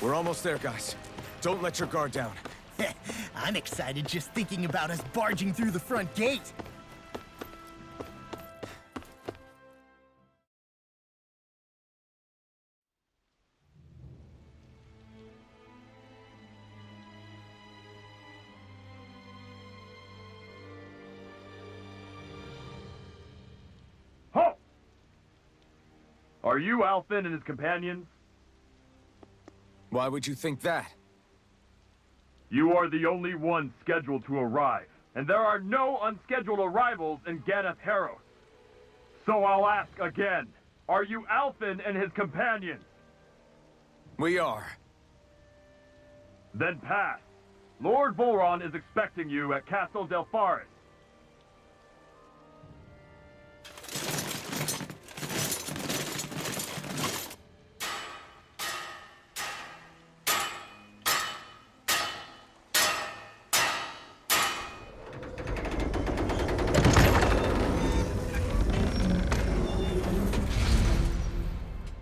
We're almost there, guys. Don't let your guard down. I'm excited just thinking about us barging through the front gate. Halt! Are you Alphen and his companions? Why would you think that? You are the only one scheduled to arrive, and there are no unscheduled arrivals in Ganeth Haros. So I'll ask again, are you Alphen and his companions? We are. Then pass. Lord Volron is expecting you at Castle Delpharis.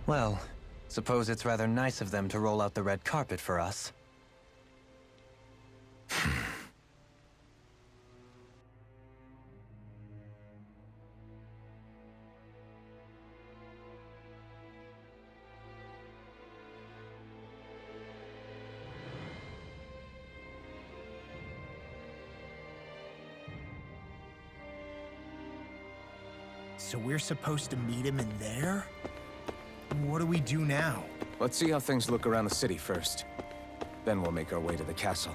Well, suppose it's rather nice of them to roll out the red carpet for us. So we're supposed to meet him in there? What do we do now? Let's see how things look around the city first. Then we'll make our way to the castle.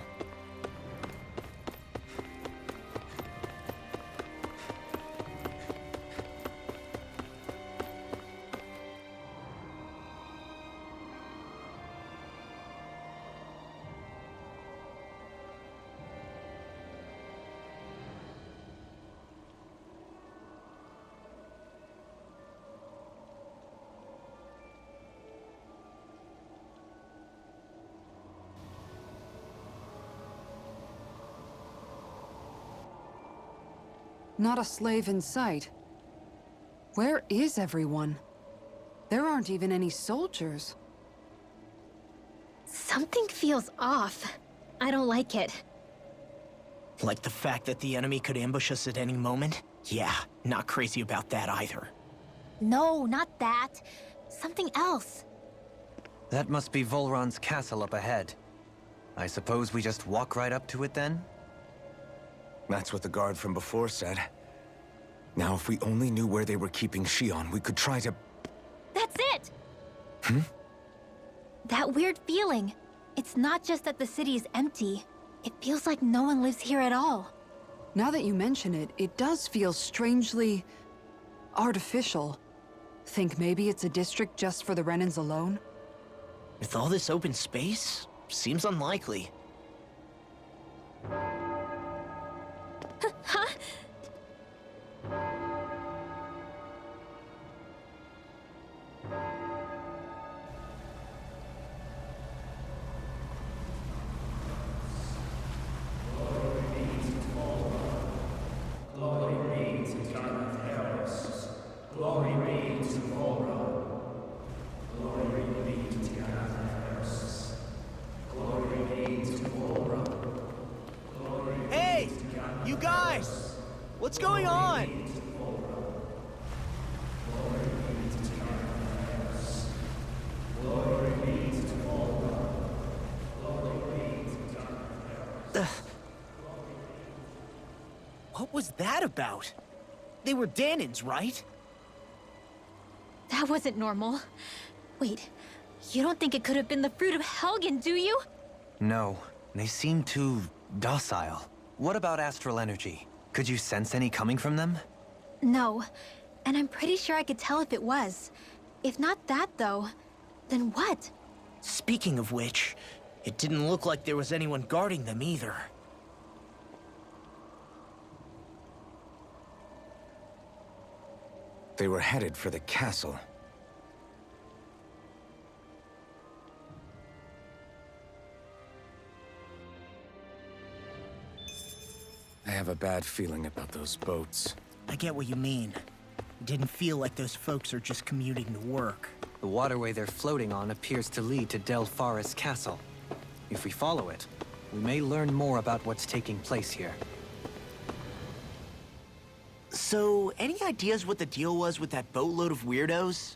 Not a slave in sight. Where is everyone? There aren't even any soldiers. Something feels off. I don't like it. Like the fact that the enemy could ambush us at any moment? Yeah, not crazy about that either. No, not that. Something else. That must be Volron's castle up ahead. I suppose we just walk right up to it then? That's what the guard from before said. Now, if we only knew where they were keeping Shion, we could try to... That's it! That weird feeling. It's not just that the city is empty. It feels like no one lives here at all. Now that you mention it, it does feel strangely... artificial. Think maybe it's a district just for the Renans alone? With all this open space, seems unlikely. Huh? Hey! You guys! What's going on? What was that about? They were Dahnans, right? That wasn't normal. Wait, you don't think it could have been the fruit of Helgen, do you? No, they seem too docile. What about astral energy? Could you sense any coming from them? No, and I'm pretty sure I could tell if it was. If not that, though, then what? Speaking of which, it didn't look like there was anyone guarding them either. They were headed for the castle. I have a bad feeling about those boats. I get what you mean. It didn't feel like those folks are just commuting to work. The waterway they're floating on appears to lead to Del Forest Castle. If we follow it, we may learn more about what's taking place here. So, any ideas what the deal was with that boatload of weirdos?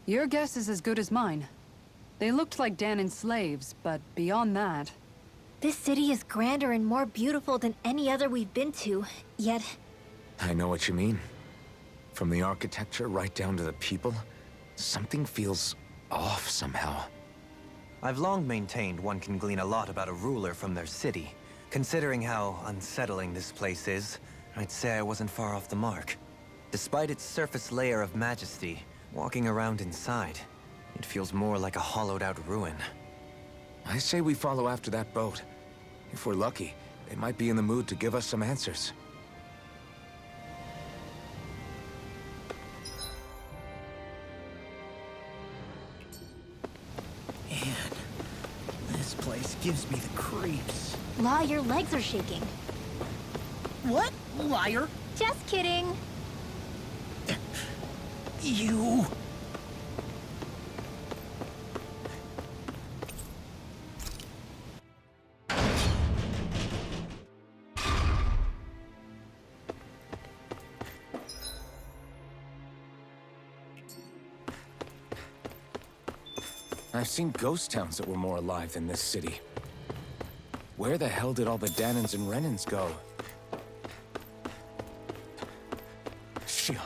Your guess is as good as mine. They looked like Danan's slaves, but beyond that... This city is grander and more beautiful than any other we've been to, yet... I know what you mean. From the architecture right down to the people, something feels off somehow. I've long maintained one can glean a lot about a ruler from their city. Considering how unsettling this place is, I'd say I wasn't far off the mark. Despite its surface layer of majesty, walking around inside, it feels more like a hollowed-out ruin. I say we follow after that boat. If we're lucky, they might be in the mood to give us some answers. Man, this place gives me the creeps. La, your legs are shaking. What? Liar? Just kidding. You... I've seen ghost towns that were more alive than this city. Where the hell did all the Dahnans and Renans go? Shion.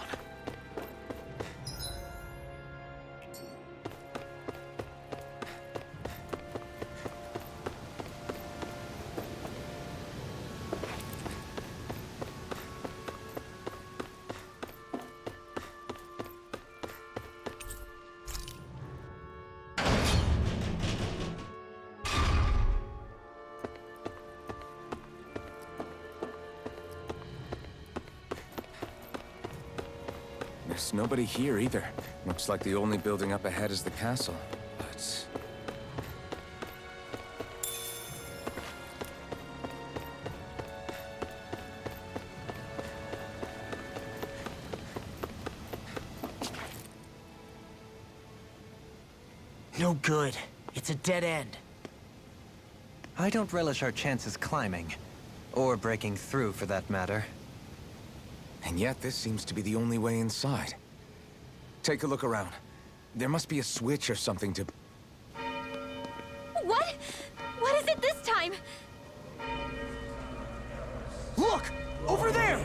There's nobody here either. Looks like the only building up ahead is the castle, but... No good. It's a dead end. I don't relish our chances climbing. Or breaking through, for that matter. And yet, this seems to be the only way inside. Take a look around. There must be a switch or something to... What? What is it this time? Look! Over there!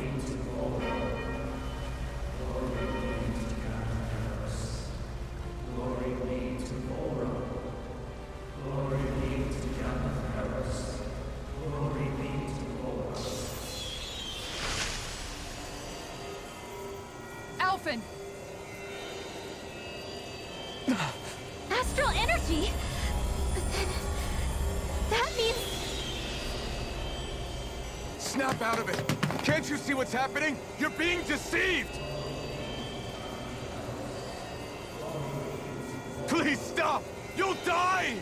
Alphen! Astral energy? But then... that means... Snap out of it! Can't you see what's happening? You're being deceived! Please stop! You'll die!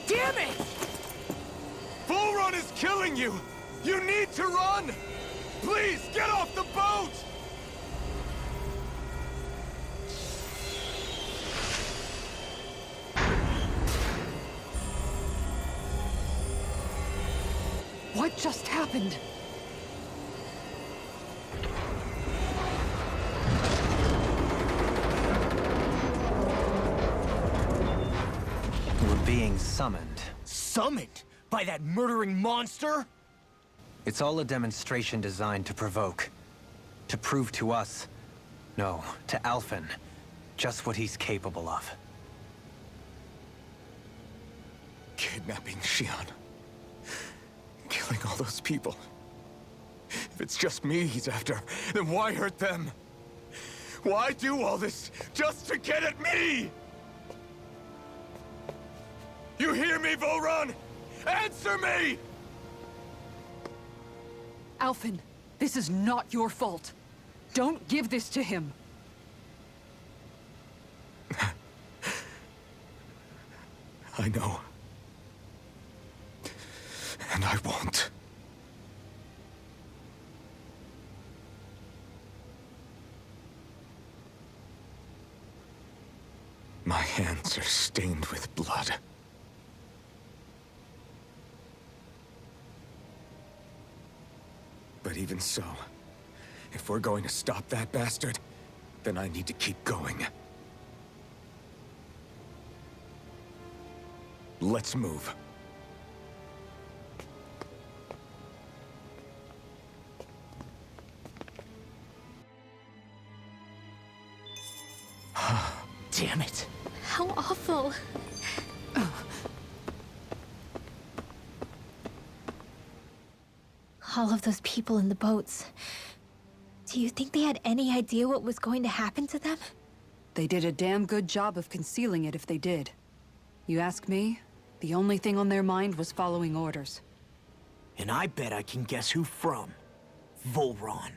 Damn it! Bull Run is killing you! You need to run! Please, get off the boat! What just happened? We're being summoned. Summoned? By that murdering monster? It's all a demonstration designed to provoke. To prove to us, no, to Alphen, just what he's capable of. Kidnapping Shion. Killing all those people. If it's just me he's after, then why hurt them? Why do all this just to get at me? You hear me, Volron? Answer me! Alphen, this is not your fault. Don't give this to him. I know. And I won't. My hands are stained with blood. But even so, if we're going to stop that bastard, then I need to keep going. Let's move. Damn it. How awful. All of those people in the boats. Do you think they had any idea what was going to happen to them? They did a damn good job of concealing it if they did. You ask me, the only thing on their mind was following orders. And I bet I can guess who from. Volron.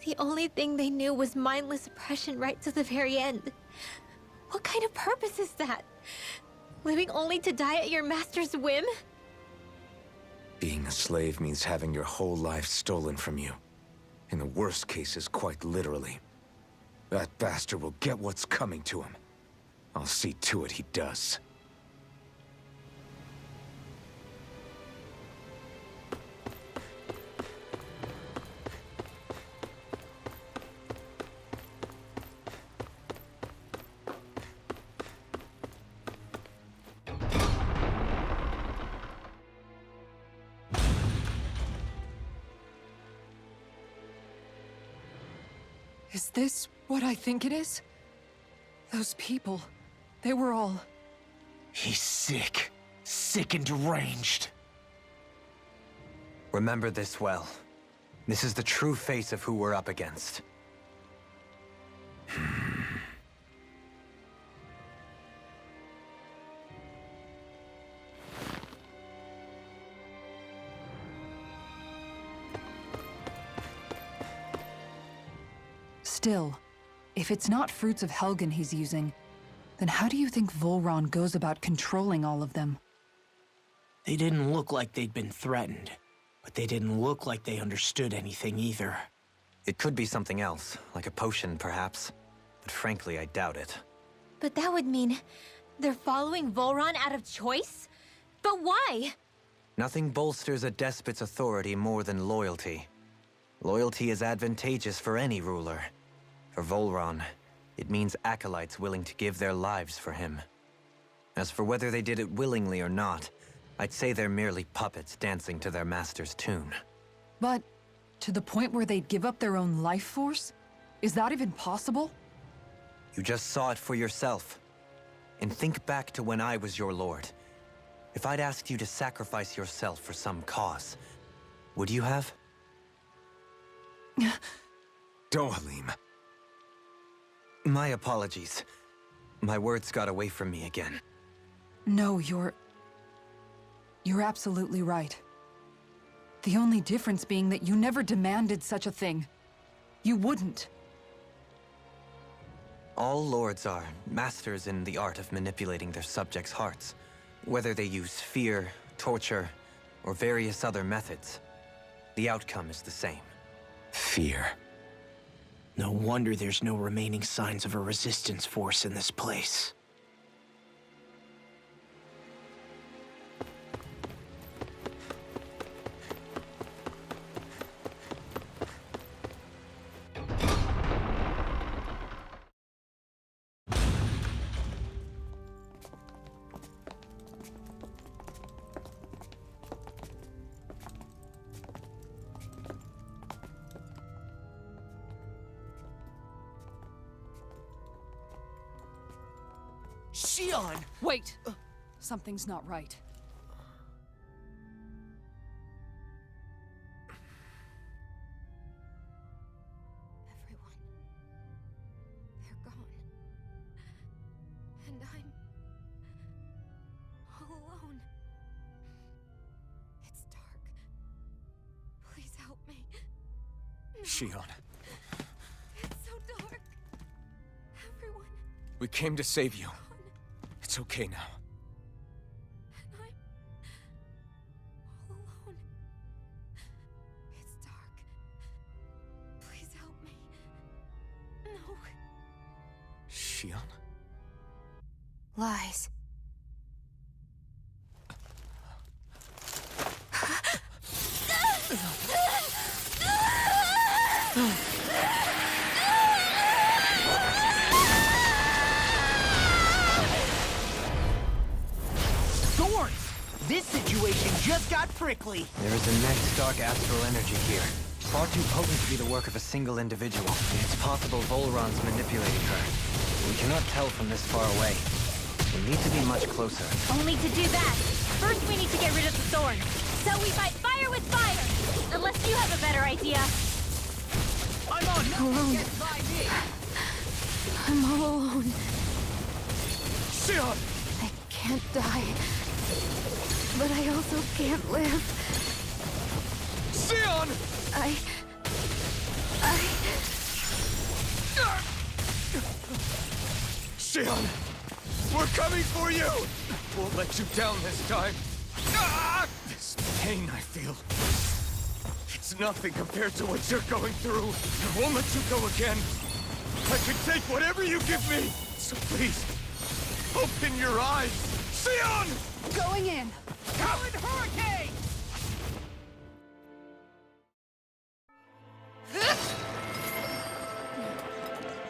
The only thing they knew was mindless oppression right to the very end. What kind of purpose is that? Living only to die at your master's whim? Being a slave means having your whole life stolen from you. In the worst cases, quite literally. That bastard will get what's coming to him. I'll see to it he does. Is this what I think it is? Those people, they were all... He's sick. Sick and deranged. Remember this well. This is the true face of who we're up against. Still, if it's not fruits of Helgen he's using, then how do you think Volron goes about controlling all of them? They didn't look like they'd been threatened, but they didn't look like they understood anything either. It could be something else, like a potion perhaps. But frankly, I doubt it. But that would mean they're following Volron out of choice? But why? Nothing bolsters a despot's authority more than loyalty. Loyalty is advantageous for any ruler. For Volron, it means acolytes willing to give their lives for him. As for whether they did it willingly or not, I'd say they're merely puppets dancing to their master's tune. But to the point where they'd give up their own life force? Is that even possible? You just saw it for yourself. And think back to when I was your lord. If I'd asked you to sacrifice yourself for some cause, would you have? Dohalim. My apologies. My words got away from me again. No, you're absolutely right. The only difference being that you never demanded such a thing. You wouldn't. All lords are masters in the art of manipulating their subjects' hearts, whether they use fear, torture, or various other methods. The outcome is the same. Fear. No wonder there's no remaining signs of a resistance force in this place. Shion! Wait! Something's not right. Everyone. They're gone. And I'm... all alone. It's dark. Please help me. No, Shion, it's so dark. Everyone. we came to save you. It's okay now. And I'm... all alone. It's dark. Please help me. No. Shion? Lies. Swords! This situation just got prickly. There is immense dark astral energy here. Far too potent to be the work of a single individual. It's possible Volron's manipulating her. We cannot tell from this far away. We need to be much closer. Only to do that, first we need to get rid of the thorn. So we fight fire with fire! Unless you have a better idea. I'm on Alone. I'm all alone. Xion! I can't die. But I also can't live. Xion! Xion! We're coming for you! Won't let you down this time. This pain I feel. It's nothing compared to what you're going through. I won't let you go again. I can take whatever you give me. So please, open your eyes. Xion! Going in. Talon Hurricane!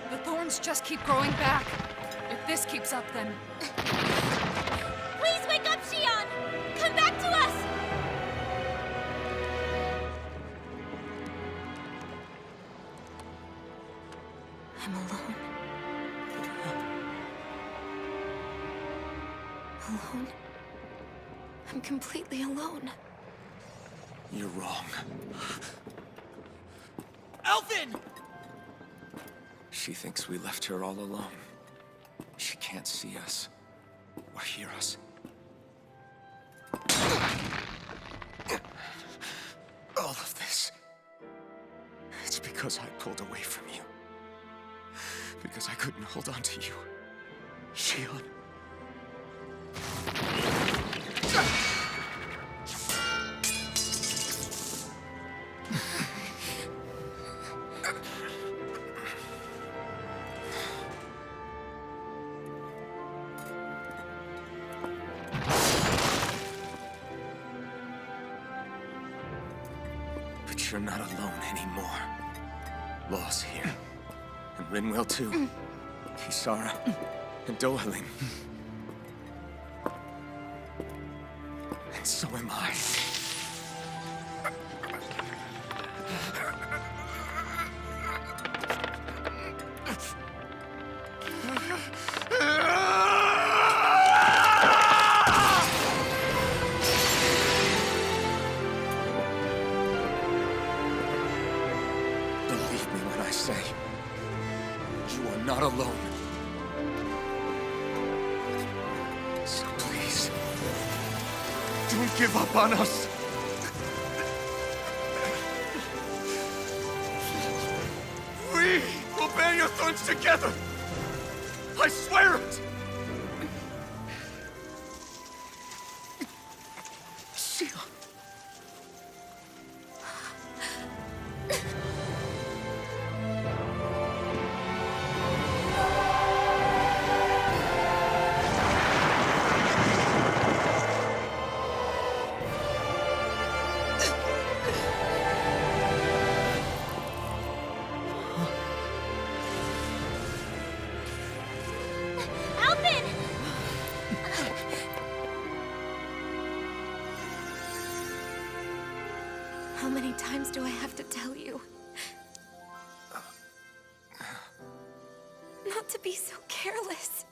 The thorns just keep growing back. If this keeps up, then... Please wake up, Xion! Come back to us! I'm alone. Alone? I'm completely alone. You're wrong. Elfin! She thinks we left her all alone. She can't see us or hear us. All of this. It's because I pulled away from you. Because I couldn't hold on to you. Xion. But you're not alone anymore. Law's here. And Rinwell too. Kisara. And Dohaling. And so am I. Believe me when I say, you are not alone. So please, don't give up on us. We will bear your thorns together. I swear it. Xion. Alvin! How many times do I have to tell you? Not to be so careless.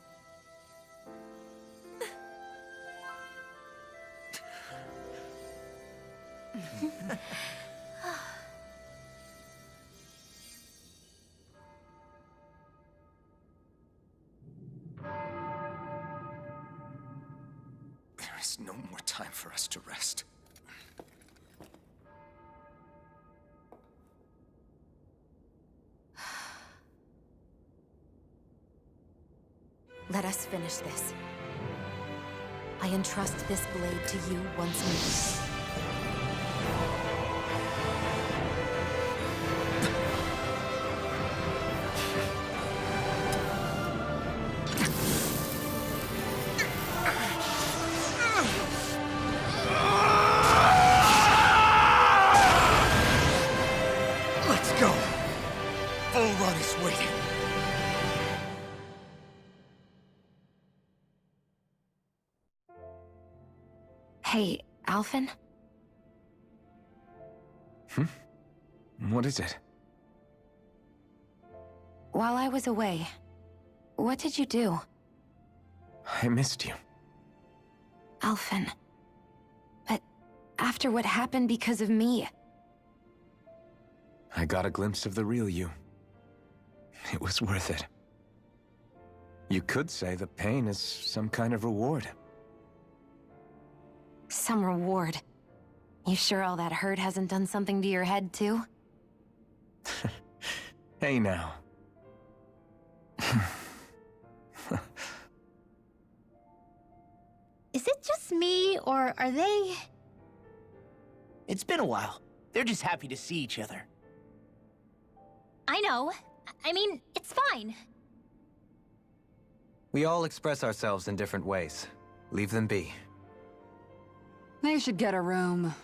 There is no more time for us to rest. Let us finish this. I entrust this blade to you once more. Shion is waiting. Hey, Alphen? What is it? While I was away, what did you do? I missed you. Alphen. But after what happened because of me... I got a glimpse of the real you. It was worth it. You could say the pain is some kind of reward. Some reward. You sure all that hurt hasn't done something to your head, too? Hey now. Is it just me, or are they... It's been a while. They're just happy to see each other. I know. I mean, it's fine. We all express ourselves in different ways. Leave them be. They should get a room.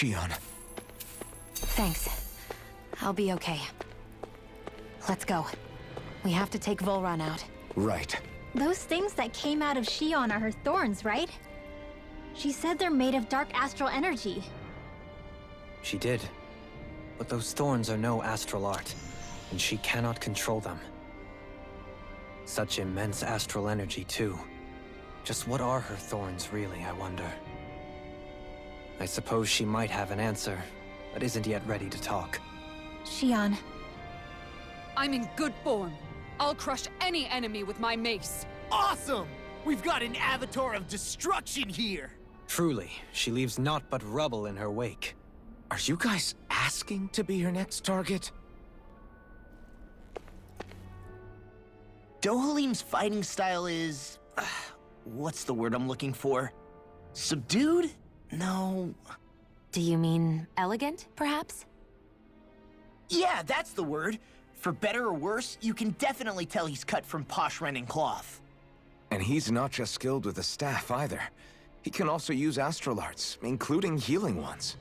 Shion. Thanks. I'll be okay. Let's go. We have to take Volron out. Right. Those things that came out of Shion are her thorns, right? She said they're made of dark astral energy. She did. But those thorns are no astral art, and she cannot control them. Such immense astral energy, too. Just what are her thorns, really, I wonder? I suppose she might have an answer, but isn't yet ready to talk. Shion. I'm in good form. I'll crush any enemy with my mace. Awesome! We've got an avatar of destruction here! Truly, she leaves naught but rubble in her wake. Are you guys asking to be her next target? Dohalim's fighting style is... what's the word I'm looking for? Subdued? No... Do you mean elegant, perhaps? Yeah, that's the word. For better or worse, you can definitely tell he's cut from posh Renan cloth. And he's not just skilled with the staff either. He can also use astral arts, including healing ones.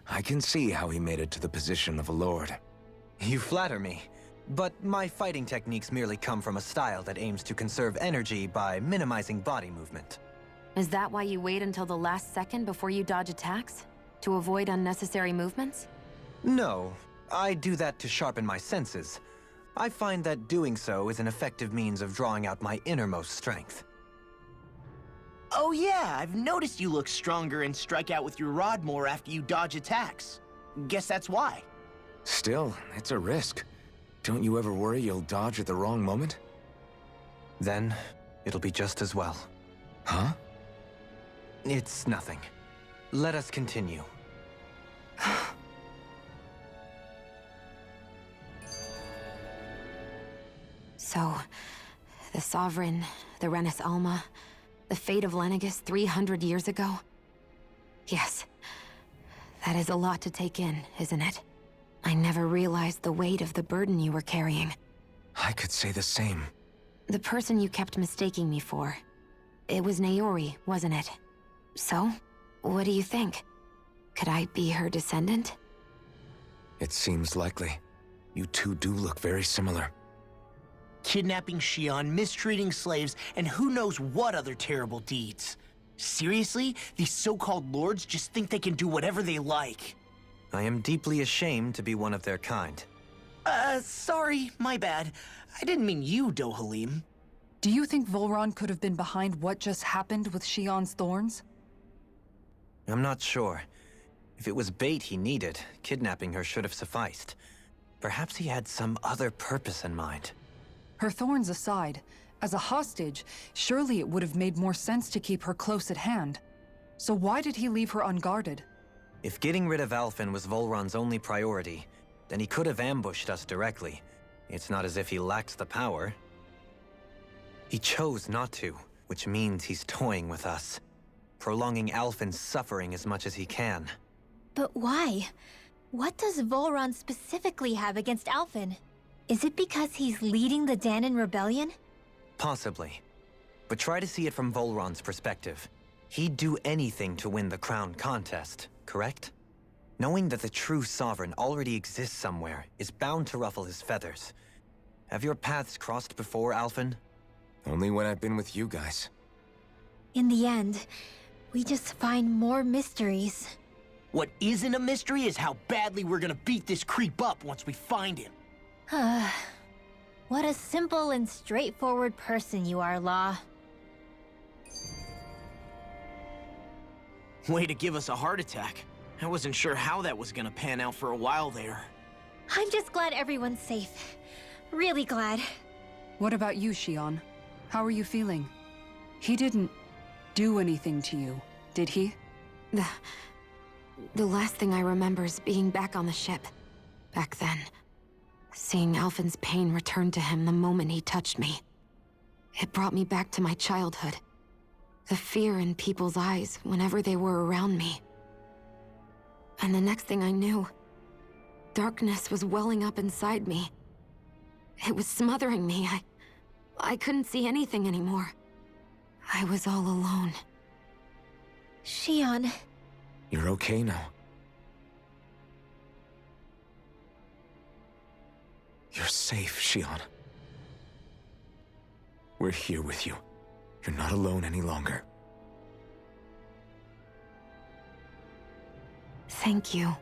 I can see how he made it to the position of a lord. You flatter me, but my fighting techniques merely come from a style that aims to conserve energy by minimizing body movement. Is that why you wait until the last second before you dodge attacks? To avoid unnecessary movements? No, I do that to sharpen my senses. I find that doing so is an effective means of drawing out my innermost strength. Oh yeah, I've noticed you look stronger and strike out with your rod more after you dodge attacks. Guess that's why. Still, it's a risk. Don't you ever worry you'll dodge at the wrong moment? Then, it'll be just as well. Huh? It's nothing. Let us continue. So, the Sovereign, the Renis Alma, the fate of Lenegis 300 years ago? Yes. That is a lot to take in, isn't it? I never realized the weight of the burden you were carrying. I could say the same. The person you kept mistaking me for. It was Naori, wasn't it? So, what do you think? Could I be her descendant? It seems likely. You two do look very similar. kidnapping Shion, mistreating slaves, and who knows what other terrible deeds. Seriously? These so-called lords just think they can do whatever they like. I am deeply ashamed to be one of their kind. Sorry, my bad. I didn't mean you, Dohalim. Do you think Volron could have been behind what just happened with Shion's thorns? I'm not sure. If it was bait he needed, kidnapping her should have sufficed. Perhaps he had some other purpose in mind. Her thorns aside, as a hostage, surely it would have made more sense to keep her close at hand. So why did he leave her unguarded? If getting rid of Alphen was Volron's only priority, then he could have ambushed us directly. It's not as if he lacks the power. He chose not to, which means he's toying with us, prolonging Alphen's suffering as much as he can. But why? What does Volron specifically have against Alphen? Is it because he's leading the Dahnan rebellion? Possibly. But try to see it from Volron's perspective. He'd do anything to win the crown contest, correct? Knowing that the true sovereign already exists somewhere is bound to ruffle his feathers. Have your paths crossed before, Alphen? Only when I've been with you guys. In the end, we just find more mysteries. What isn't a mystery is how badly we're gonna beat this creep up once we find him. What a simple and straightforward person you are, Law. Way to give us a heart attack. I wasn't sure how that was gonna pan out for a while there. I'm just glad everyone's safe. Really glad. What about you, Shion? How are you feeling? He didn't do anything to you, did he? The last thing I remember is being back on the ship. Back then. Seeing Alphen's pain return to him the moment he touched me. It brought me back to my childhood. The fear in people's eyes whenever they were around me. And the next thing I knew, darkness was welling up inside me. It was smothering me. I couldn't see anything anymore. I was all alone. Shion. You're okay now. You're safe, Shion. We're here with you. You're not alone any longer. Thank you.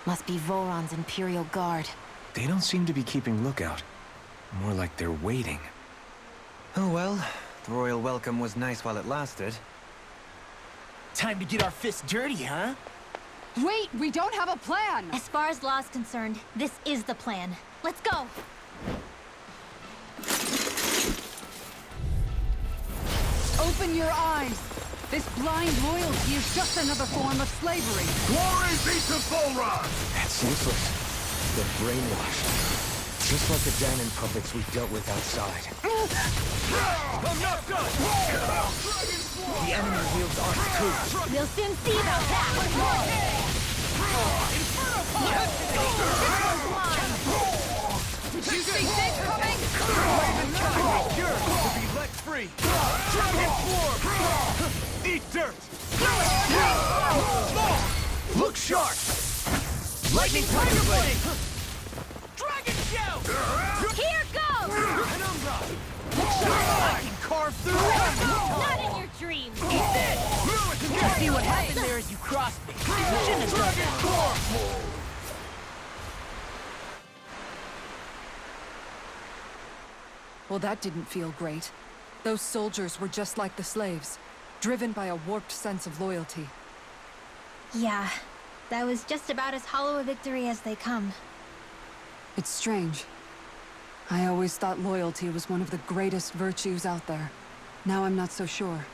Must be Volron's Imperial Guard. They don't seem to be keeping lookout. More like they're waiting. Oh well, the royal welcome was nice while it lasted. Time to get our fists dirty, huh? Wait, we don't have a plan! As far as Law's concerned, this is the plan. Let's go! Open your eyes! This blind loyalty is just another form of slavery. Glory be to Volron! That's useless. They're brainwashed. Just like the Dahnan puppets we dealt with outside. I'm not done! The enemy wields our too. We'll soon see about that! Did you see this coming? Yours to be let free! Dragon form! Eat dirt! Look sharp! Lightning Tiger Blade! Dragon Shout! Here goes! Penumbra! I can carve through it! Not in your dreams! You see what happened there as you crossed me. You shouldn't have done that. Well, that didn't feel great. Those soldiers were just like the slaves, driven by a warped sense of loyalty. Yeah, that was just about as hollow a victory as they come. It's strange. I always thought loyalty was one of the greatest virtues out there. Now I'm not so sure.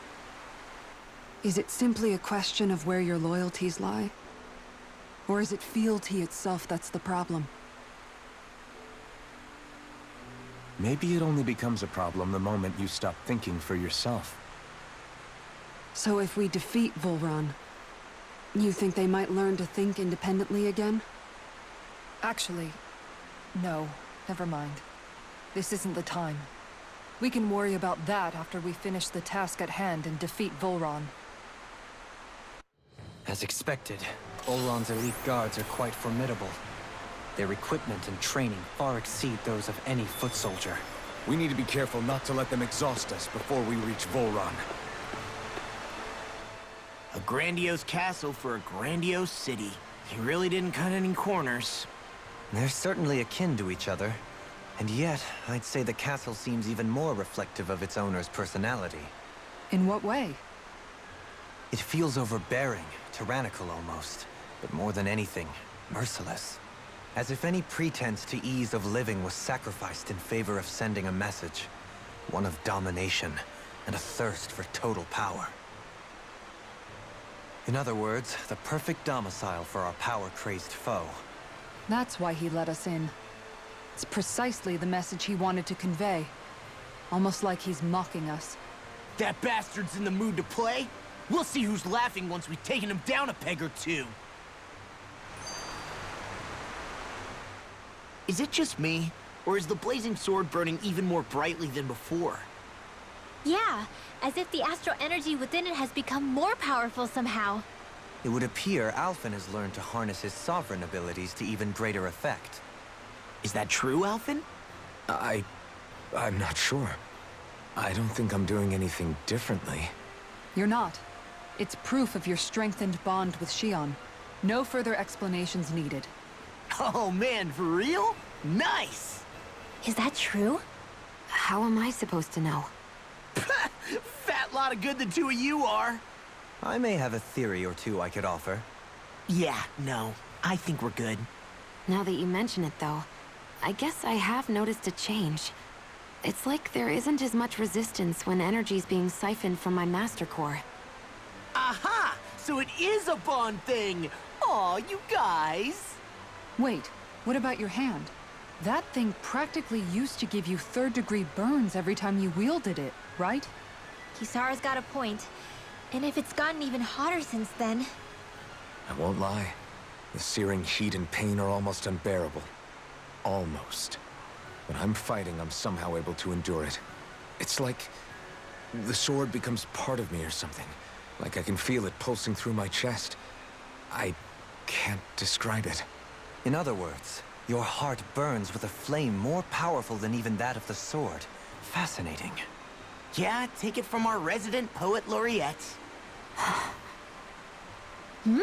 Is it simply a question of where your loyalties lie? Or is it fealty itself that's the problem? Maybe it only becomes a problem the moment you stop thinking for yourself. So if we defeat Volron, you think they might learn to think independently again? Actually, no. Never mind. This isn't the time. We can worry about that after we finish the task at hand and defeat Volron. As expected, Volron's elite guards are quite formidable. Their equipment and training far exceed those of any foot soldier. We need to be careful not to let them exhaust us before we reach Volron. A grandiose castle for a grandiose city. He really didn't cut any corners. They're certainly akin to each other. And yet, I'd say the castle seems even more reflective of its owner's personality. In what way? It feels overbearing, tyrannical almost, but more than anything, merciless. As if any pretense to ease of living was sacrificed in favor of sending a message. One of domination and a thirst for total power. In other words, the perfect domicile for our power-crazed foe. That's why he let us in. It's precisely the message he wanted to convey. Almost like he's mocking us. That bastard's in the mood to play? We'll see who's laughing once we've taken him down a peg or two. Is it just me? Or is the blazing sword burning even more brightly than before? Yeah, as if the astral energy within it has become more powerful somehow. It would appear Alphen has learned to harness his sovereign abilities to even greater effect. Is that true, Alphen? I'm not sure. I don't think I'm doing anything differently. You're not. It's proof of your strengthened bond with Shion. No further explanations needed. Oh man, for real? Nice! Is that true? How am I supposed to know? Fat lot of good the two of you are. I may have a theory or two I could offer. Yeah, no. I think we're good. Now that you mention it, though, I guess I have noticed a change. It's like there isn't as much resistance when energy's being siphoned from my Master Core. Aha! So it is a bond thing! Aw, you guys! Wait, what about your hand? That thing practically used to give you third-degree burns every time you wielded it, right? Kisara's got a point. And if it's gotten even hotter since then... I won't lie. The searing heat and pain are almost unbearable. Almost. When I'm fighting, I'm somehow able to endure it. It's like the sword becomes part of me or something. Like I can feel it pulsing through my chest. I can't describe it. In other words, your heart burns with a flame more powerful than even that of the sword. Fascinating. Yeah, take it from our resident poet laureate. Hmm?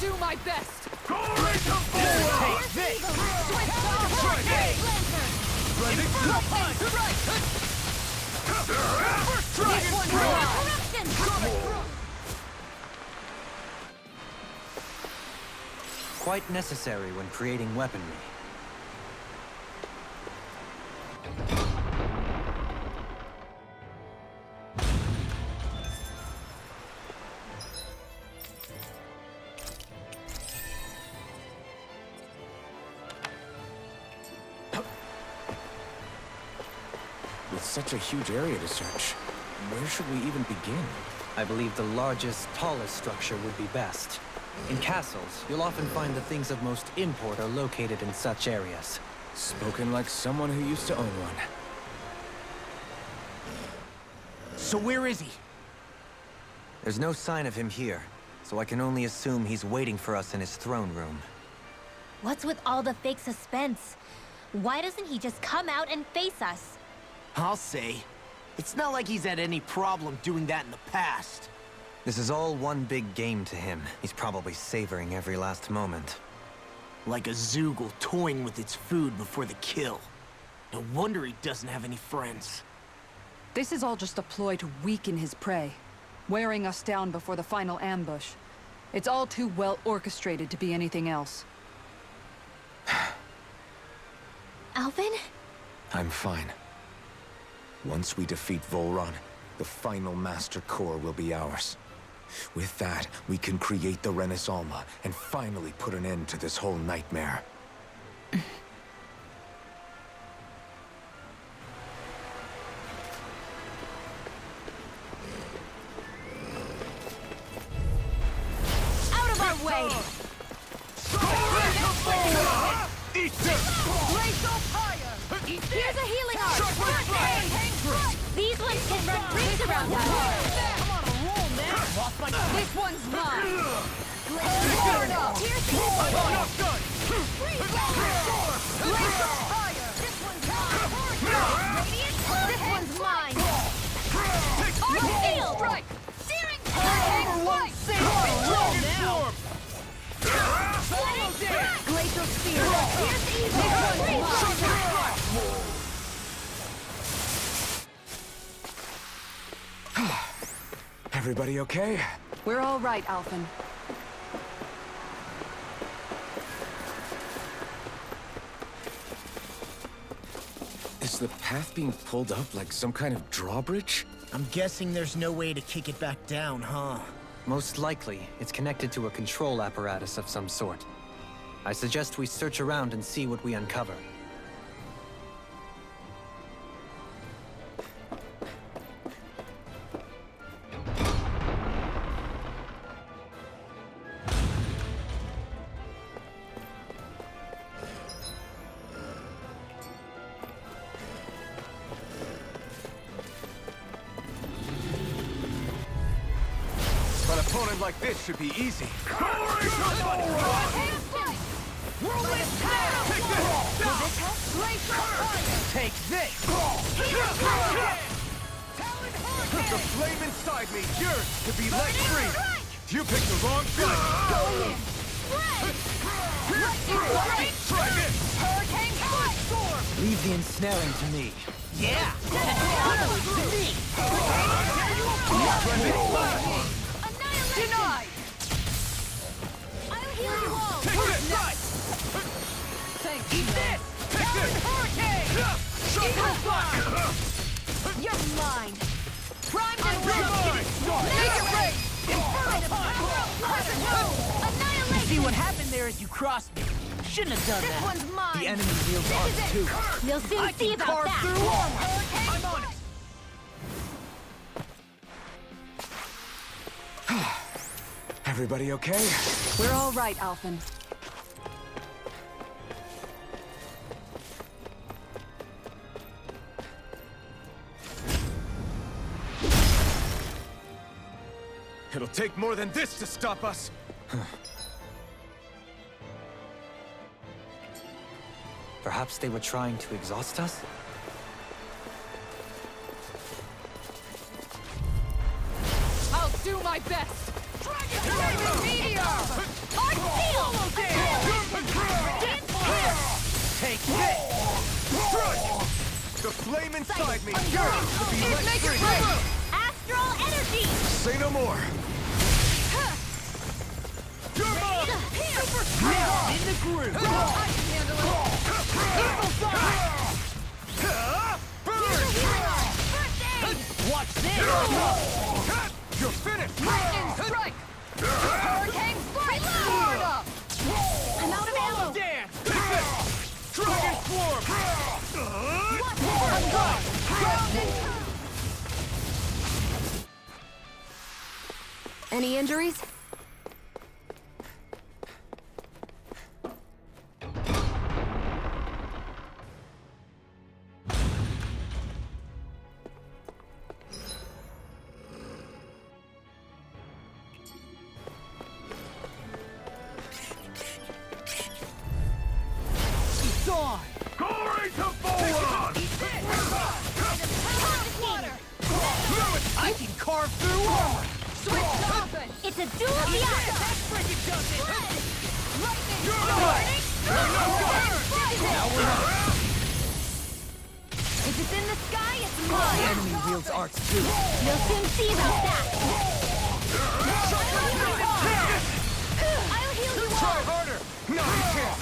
Do my best! Take this! Quite necessary when creating weaponry. With such a huge area to search, where should we even begin? I believe the largest, tallest structure would be best. In castles, you'll often find the things of most import are located in such areas. Spoken like someone who used to own one. So where is he? There's no sign of him here, so I can only assume he's waiting for us in his throne room. What's with all the fake suspense? Why doesn't he just come out and face us? I'll say. It's not like he's had any problem doing that in the past. This is all one big game to him. He's probably savoring every last moment. Like a Zoogle toying with its food before the kill. No wonder he doesn't have any friends. This is all just a ploy to weaken his prey, wearing us down before the final ambush. It's all too well orchestrated to be anything else. Alvin? I'm fine. Once we defeat Volron, the final Master Core will be ours. With that, we can create the Renis Alma and finally put an end to this whole nightmare. Out of our way! Here's a healing arm! These ones can run rings around us! This one's mine! Here's the This one's mine! Shield! Searing Glacial Spear! Here's the Everybody okay? We're all right, Alphen. Is the path being pulled up like some kind of drawbridge? I'm guessing there's no way to kick it back down, huh? Most likely, it's connected to a control apparatus of some sort. I suggest we search around and see what we uncover. An opponent like this should be easy. Take this! The flame inside me yearns to be let free. You picked the wrong fight. Try this. Leave the ensnaring to me. Yeah! To me! Denied! I'll heal you all! Take this. Eat this! Hurricane! You're mine! Primed and ready! Make it rain! Annihilation! See what happened there is you crossed me. Shouldn't have done This that. one's mine! The enemy wields arms too. We'll soon I see can about carve that! through armor. I'm on it! Everybody okay? We're all right, Alphen. It'll take more than this to stop us. Perhaps they were trying to exhaust us? I'll do my best! Dragon Meteor! Our seal! Take this! The flame inside me yearns to be let Make it free. rain! Astral energy! Say no more. You're mine! Now in the groove! I can handle it! Watch this! You're finished. Lightning strike! Hurricane strike! Forward up! I'm out of ammo! Dance! Dragon swarm. Any injuries? Glory to Volron! Water! I can carve through armor! Switch to offense! It's a duel of the eyes! Freaking does it! Lightning! Now we're on. If it's in the sky, it's The mine! enemy wields arts too. You'll soon see about that! I'll heal you Try all! harder! No, you can't!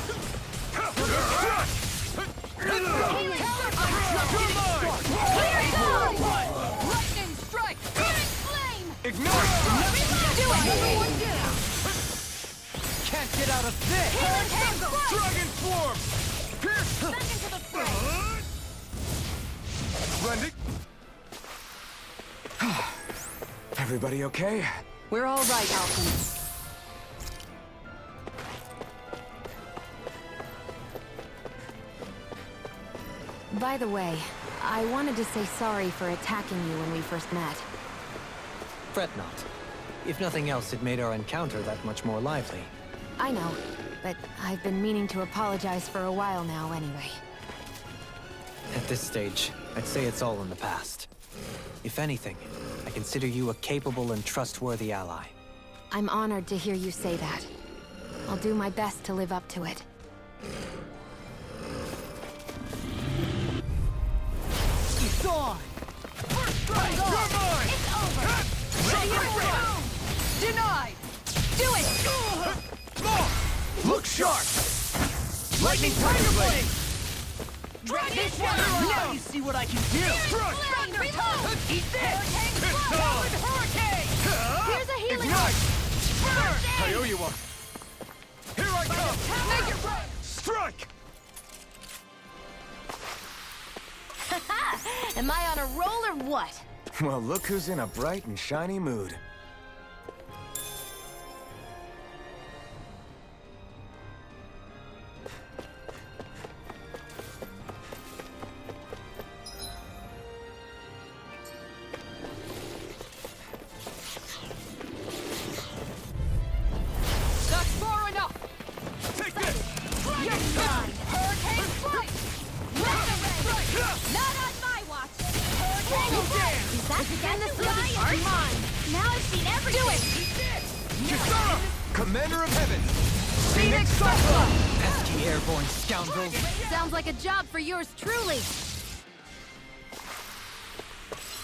Here goes! Lightning strike! Searing flame! Ignite! Do it! Can't get out of this! Healing hand! Dragon form! Pierce! Back into the fray! Blending! Everybody okay? We're all right, Alphen. By the way, I wanted to say sorry for attacking you when we first met. Fret not. If nothing else, it made our encounter that much more lively. I know, but I've been meaning to apologize for a while now anyway. At this stage, I'd say it's all in the past. If anything, I consider you a capable and trustworthy ally. I'm honored to hear you say that. I'll do my best to live up to it. It's on! It's over! Ready and ready! Denied! Do it! Look sharp! Lightning Tiger Blade! This one! Now you see what I can do! Flame! Reload! Eat this! Hurricane! Here's a healing Ignite! First I aid! owe you one! Here I come! Make it right! Strike! Am I on a roll or what? Well, look who's in a bright and shiny mood. That's far enough! Take this! You're fine! Hurricane strike! Not on my watch! Hurricane strike! Is that again the sky? It's mine! Now I've seen everything! Do it! Kisara! Commander of Heaven! Phoenix Cyclone! Pesky airborne scoundrels! Sounds like a job for yours truly!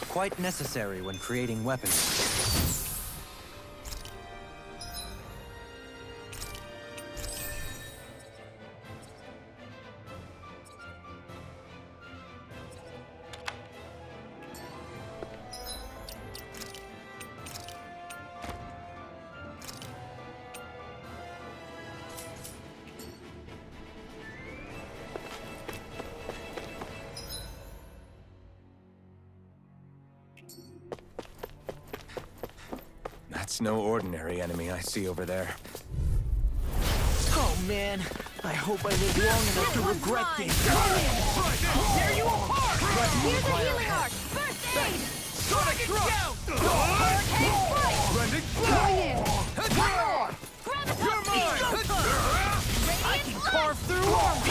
Quite necessary when creating weapons. That's no ordinary enemy I see over there. Oh man, I hope I live long enough to regret this. Tear you apart! Here's a healing arc! First aid! Sonic Thrust! Hurricane strike! Blending! Going in! One more! You're mine! I can carve through armor!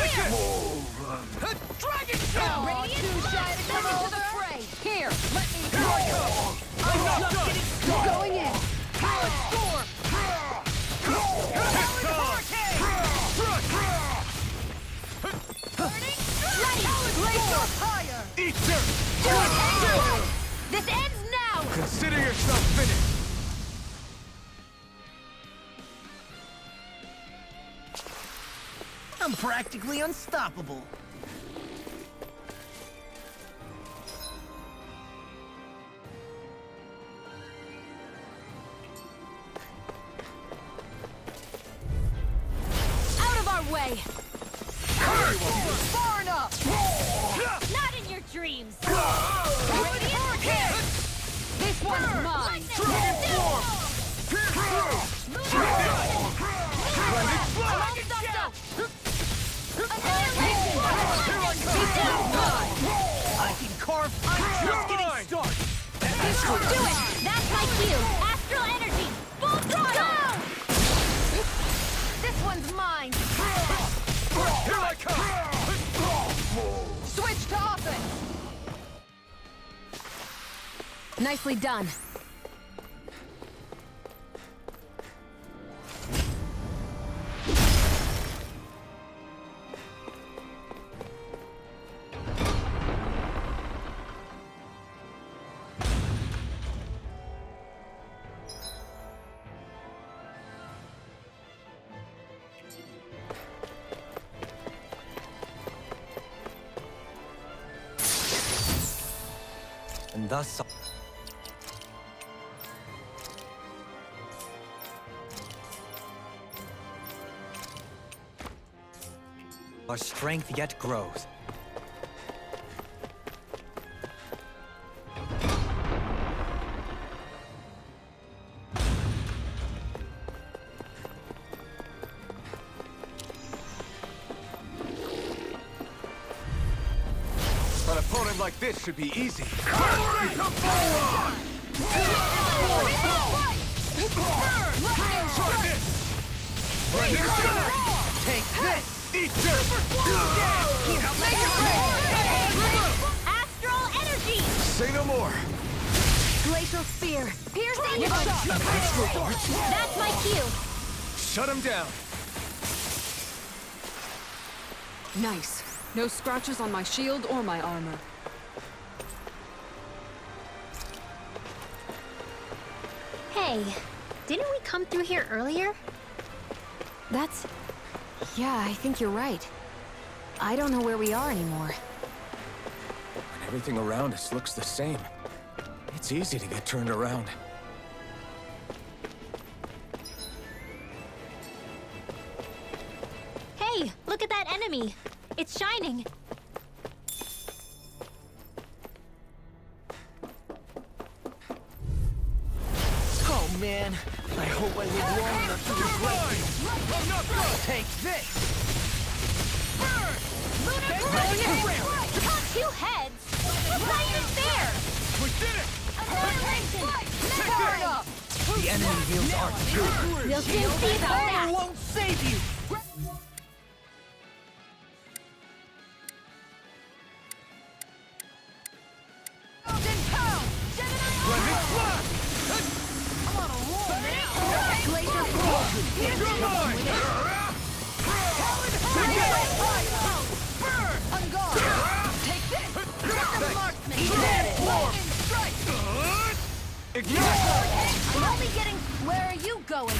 Dragon Oh, too shy to come into the fray! Here, let me go! I'm just getting started! Going in! Storm! Laser fire! Eat dirt! This ends now! Consider yourself finished! I'm practically unstoppable. Out of our way! Far enough! Not in your dreams! This one's mine! I can carve. I'm just getting started. Do it! That's my cue! Astral energy! Full throttle! This one's mine! Here I come! Switch to offense! Nicely done. And thus... our strength yet grows. An opponent like this should be easy. Take this! Eat this! Astral energy! Say no more. Glacial spear. Piercing! That's my cue. Shut him down. Nice. No scratches on my shield or my armor. Hey, didn't we come through here earlier? That's... yeah, I think you're right. I don't know where we are anymore. When everything around us looks the same, it's easy to get turned around. Hey, look at that enemy. It's shining. Oh man, I hope I live long enough to regret this. Take this! Caught two heads! Right in there! We did it! Annihilation! The enemy heals aren't good. We'll soon see about Armor that! won't save you! I'm only getting... Where are you going?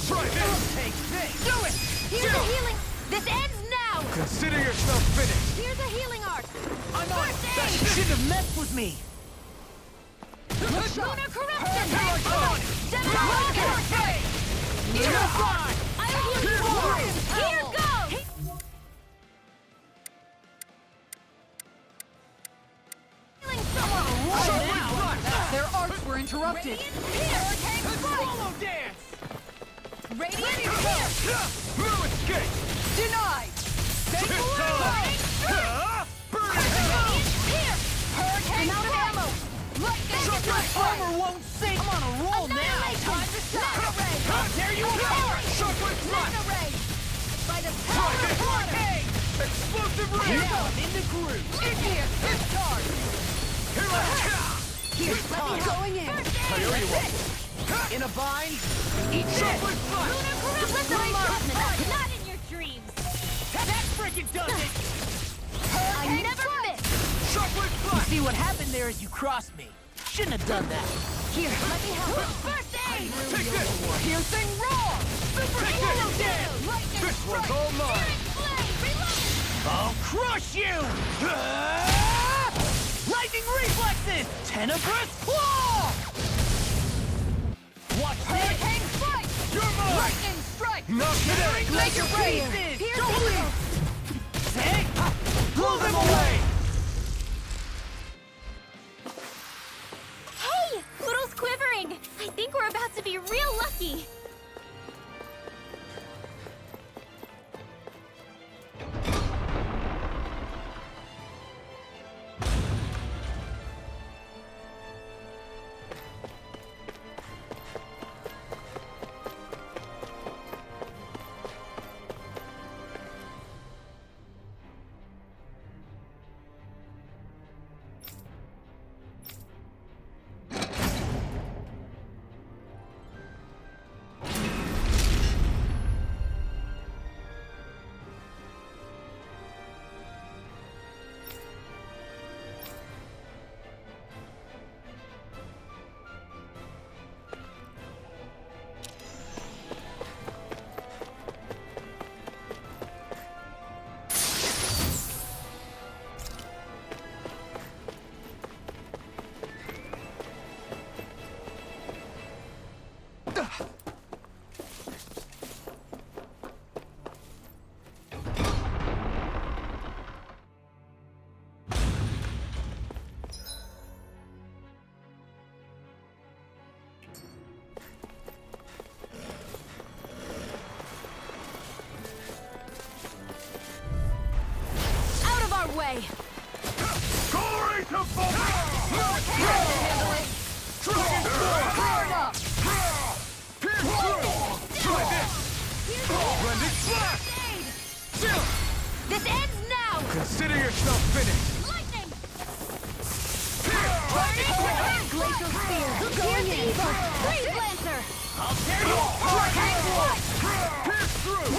Try this! Take this! Do it! Here's a healing... This ends now! Consider yourself finished! Here's a healing arc! I'm on! First You shouldn't have messed with me! Lunar corruption! Rocket! I'll heal you more! Here goes! Healing someone! Their arcs were interrupted. Solo dance! Radiant here! No escape! Denied! Take I'm out of ammo! Armor won't save! I'm on a roll now! Time to shot! There you go! Shockwave blast! By the power of water! Explosive ray! Now I'm in the groove! In here! This charge! Let me Going in. I owe you one. In a bind? Eat shit! Lunar corruption! Not in your dreams! That frickin' does it! I never miss! Shockwave You blast! see, what happened there is you crossed me. Shouldn't have done that. Here, let me help! First aid! Take this! Piercing roar! Super Take solo this! dance! This one's all mine! I'll crush you! Lightning reflexes! Tenebrous claw! Watch this! Hurricane strike! You're mine! Lightning strike! Not today! Laser braces! Don't leave! Say! Blow them away! Hey! Poodle's quivering! I think we're about to be real lucky! Freeze Lancer! I'll tear you apart! Pierce through!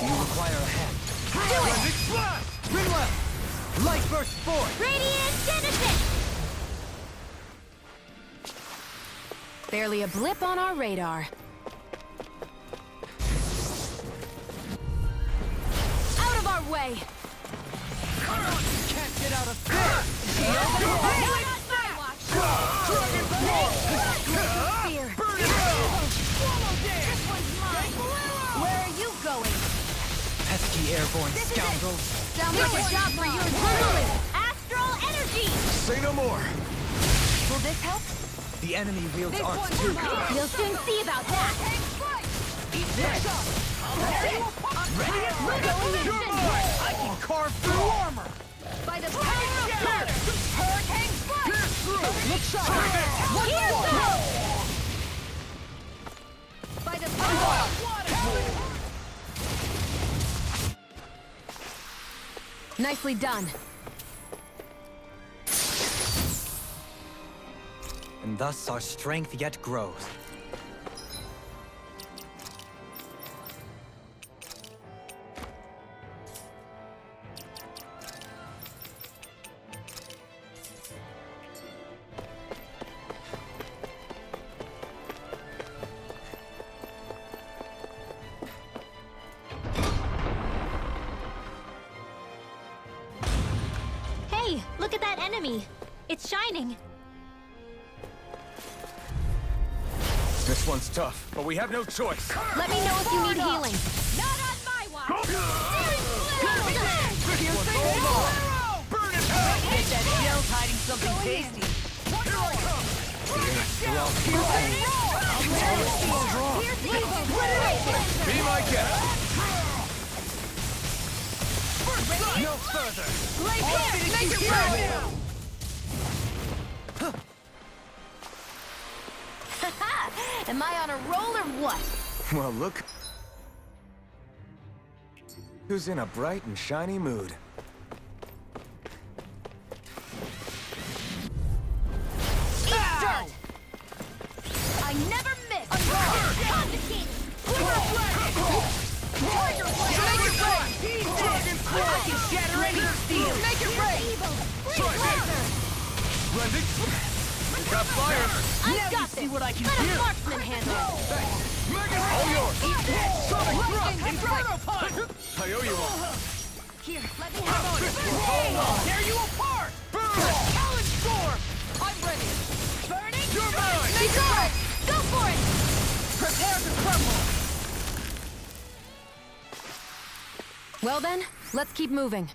You require a hand. Do it! Blending Slash! Ring left! Light burst forward! Radiant Genesis! Barely a blip on our radar. Out of our way! Can't get out of this! Not on my watch! Spear! This one's mine! Where are you going? Pesky airborne scoundrels! Sounds like a job for you internally! Astral Energy! Say no more! Will this help? The enemy wields arts too. You'll soon see about that! Eat this! Ready? You're mine! I can carve through armor! By the power of water! Hurricane Strike! Look sharp! Here goes! By the power of water! Nicely done. And thus our strength yet grows. Hey, look at that enemy! It's shining! This one's tough, but we have no choice. Let me know if you need healing. Not on my watch! Burn it hell! Get that shell's hiding something tasty! Be my guest! No further! Make it right! Am I on a roll or what? Well, look. Who's in a bright and shiny mood? Dirt! I never miss! Convocate! Tiger Blade! Make it right! I can shatter any steel! Make it right! Blending. Got fire! I've Now got you see this. what I can Let do. a marksman handle it. All yours! Sonic Thrust! Inferno Punch! I owe you one. Here, let me have it. I'll tear you apart! Challenge Storm! I'm ready! Burning You're mine! Make it right! Go for it! Prepare to crumble! Well then, let's keep moving.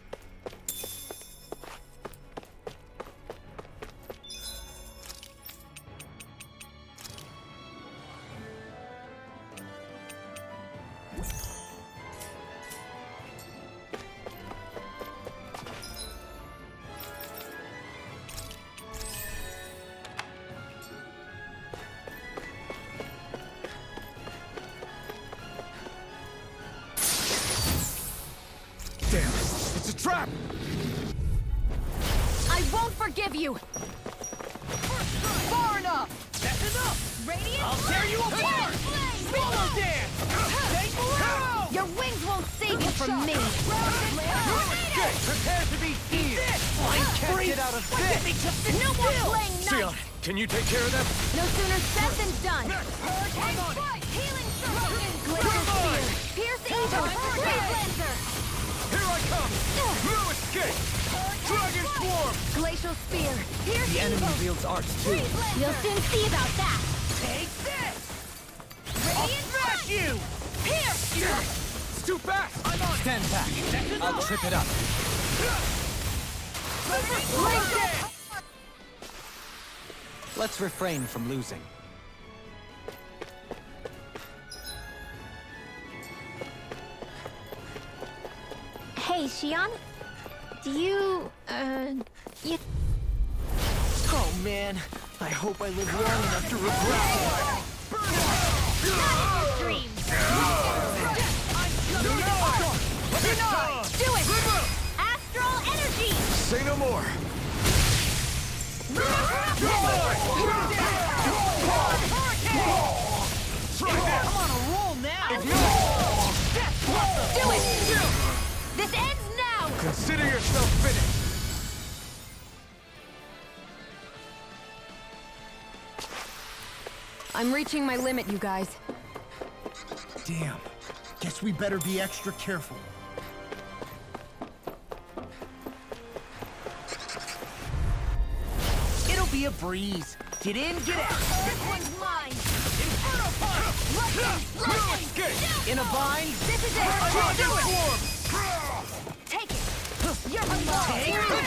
Damn, it's a trap! I won't forgive you! Far enough! That's enough! Radiant I'll tear you apart! Swallow dance! Take arrow! Your wings won't save you from me! Prepare to be sealed! I can't get out of this! No more playing Sion, nice! can you take care of them? No sooner said than done! Healing Strike! Glacier Spear! Pierce Evil! Freeze Lancer! Here I come! No escape! Dragon Swarm! Glacial Spear! Pierce The enemy Evil! wields arts too. You'll soon see about that! Take this! Radiant Smash you! It's too fast! Stand back. I'll trip it up. Let's refrain from losing. Hey, Xion? Do you, you... Oh man, I hope I live long enough to regret Dreams! Do it! Astral Energy! Say no more! This ends now! Consider yourself finished! I'm reaching my limit, you guys. Damn. Guess we better be extra careful. It'll be a breeze. Get in, get out. This one's mine! Inferno punch! In a bind? This is it! Dragon swarm! Take it! You're alone! Take Flame! it!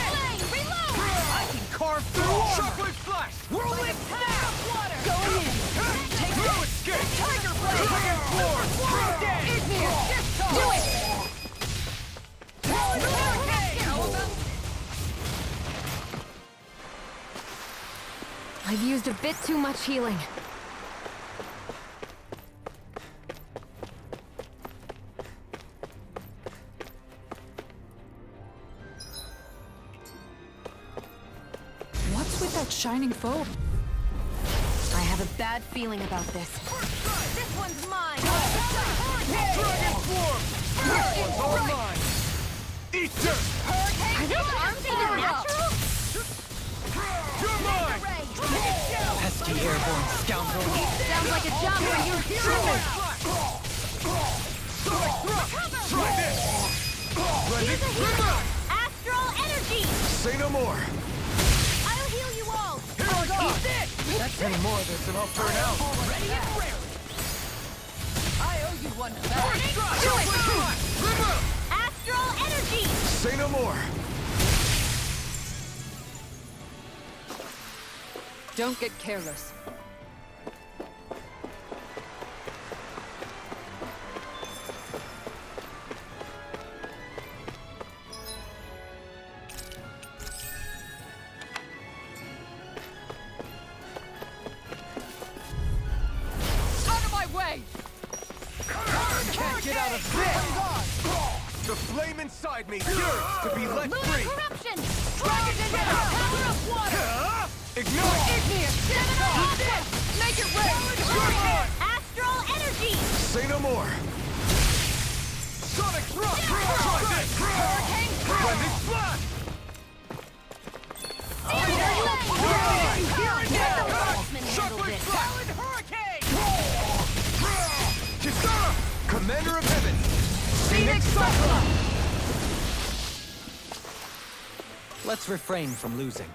Reload! I can carve through armor. Shockwave flash! Whirlwind snap! Water! Go in. Take No this. escape! Tiger blade. Dragon swarm! Igneous discharge. Do it! I've used a bit too much healing. What's with that shining foam? I have a bad feeling about this. This one's mine! Dragon swarm! One's all mine! Eat dirt! Are those arms even natural? You're mine! Pesky airborne scoundrel. Sounds like a job for you. Try this! Blended river! Astral energy! Say no more! I'll heal you all! Here we go! That's any more of this and I'll burn out! Ready and rare. I owe you one back. Do it! Astral energy! Say no more! Don't get careless. Out of my way! Can't get out of this! The flame inside me yearns to be let Lunar free! corruption! Dragon power of water! Ignite! Make it rain! Astral energy! Say no more! Sonic thrust! Try this! Blended splash! Let the marksman handle this! Kisara! Commander of Heaven! Phoenix Cyclone! Let's refrain from losing.